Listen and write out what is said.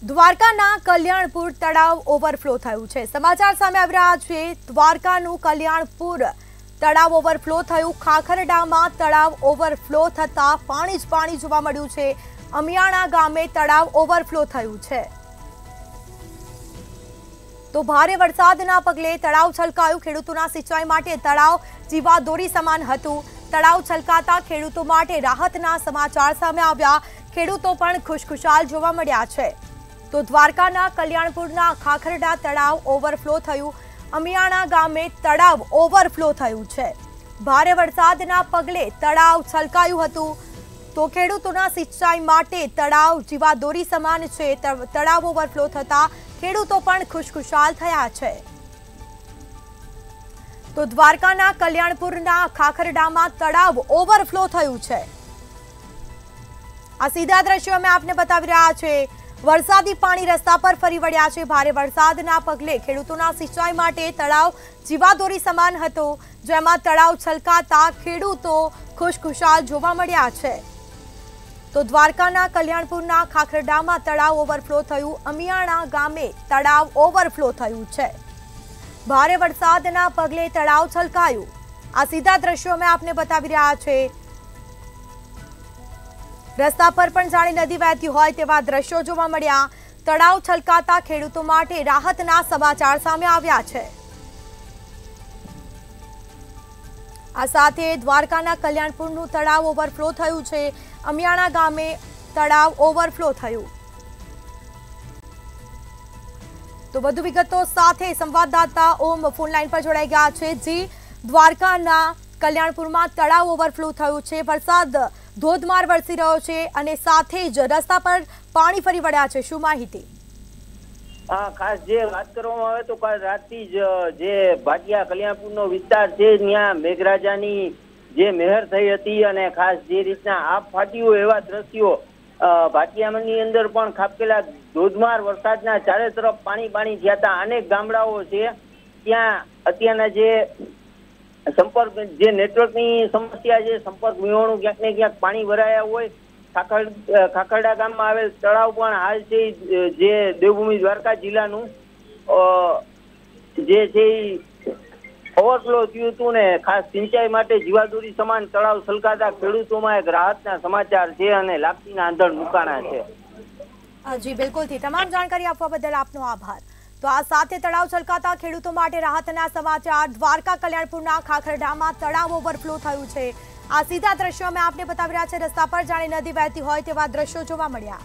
દ્વારકાના કલ્યાણપુર તળાવ ઓવરફ્લો થયું છે। સમાચાર સામે આવી રહ્યા છે। દ્વારકાનું કલ્યાણપુર તળાવ ઓવરફ્લો થયું। ખાખરડામાં તળાવ ઓવરફ્લો થતા પાણી જ પાણી જોવા મળ્યું છે। અમિયાણા ગામે તળાવ ઓવરફ્લો થયું છે તો ભારે વરસાદના પગલે તળાવ છલકાયું। ખેડૂતોના સિંચાઈ માટે તળાવ જીવાદોરી સમાન હતું। તળાવ છલકાતા ખેડૂતો માટે રાહતના સમાચાર સામે આવ્યા। ખેડૂતો પણ ખુશખુશાલ જોવા મળ્યા છે। तो द्वारकाना कल्याणपुरना खाखरडा तळाव ओवरफ्लो थयुं। अमियाणा गामे तळाव ओवरफ्लो थयुं छे। भारे वरसादना पगले तळाव छलकायुं हतुं तो खेडूतोना सिंचाई माटे तळाव जीवादोरी समान छे। तळाव ओवरफ्लो थता खेडूतो पण खुशखुशाल थया छे। तो द्वारकाना कल्याणपुरना खाखरडामां तळाव ओवरफ्लो थयुं छे। आ सीधा दृश्यो में आपने बतावी रह्या छे। वरसादी पाणी रस्ता पर फरी वळ्या छे। भारे वरसादना पगले खेडूतोना सिंचाई माटे तळाव जीवादोरी समान हतो, जेमां तळाव छलकाता खेडूतो खुशखुशाल जोवा मळ्या छे। तो द्वारकाना कल्याणपुरना खाखरडामां तळाव ओवरफ्लो थयुं। अमियाणा गामे तळाव ओवरफ्लो थयुं छे। भारे वरसादना पगले तळाव छलकायुं। आ सीधा दृश्यो में आपने बतावी रह्या छे। रस्ता पर पण जाणे नदी वहेती होय तेवा दृश्यो जोवा मळ्या। तळाव छलकाता खेडूतो माटे राहतना समाचार सामे आव्या छे। आ साथे द्वारकाना कल्याणपुरनुं तळाव ओवरफ्लो थयुं छे। अमियाणा गामे तळाव ओवरफ्लो थयुं। तो વધુ વિગતો સાથે સંવાદદાતા ઓમ ફોન લાઈન પર જોડાઈ ગયા છે। જી, દ્વારકાના કલ્યાણપુરમાં તળાવ ઓવરફ્લો થયું છે। વરસાદ ધોધમાર વરસી રહ્યો છે અને સાથે જ રસ્તા પર પાણી ફરી વળ્યા છે। શું માહિતી? ખાસ જે વાત કરવામાં આવે તો કાલ રાતથી જ જે ભાટિયા કલ્યાણપુરનો વિસ્તાર છે ત્યાં મેઘરાજાની જે મહેર થઈ હતી અને ખાસ જે રીતના આપ ફાટ્યું એવા દ્રશ્યો ભાટિયાની અંદર પણ ખાબકેલા ધોધમાર વરસાદના ચારે તરફ પાણી પાણી થયા હતા। અનેક ગામડાઓ છે ત્યાં અત્યારના જે संपर्क जे नेटवर्कनी समस्या है, संपर्क विहोणुं क्यांक ने क्यांक पाणी भराया होय। खाखरडा गाममां आवेल तळाव पण हाल छे जे देवभूमि द्वारका जिल्लानुं जे छे ओवरफ्लो थयुं हतुं ने खास सिंचाई माटे जीवादोरी समान तळाव छलकाता खेडूतोमां एक राहतना समाचार छे अने लापसीना आंधळ मुकाणा छे। जी बिल्कुल थी तमाम जानकारी आपवा बदल आपनो आभार। तो आ साथे तळाव छलकाता खेडूतो माटे राहतना समाचार। द्वारका कल्याणपुरना खाखरडामां तळाव ओवरफ्लो थयुं छे। आ सीधा दृश्यो में आपने बतावी रह्या छे। रस्ता पर जाणे नदी वहेती होय तेवा दृश्यो जोवा मळ्या।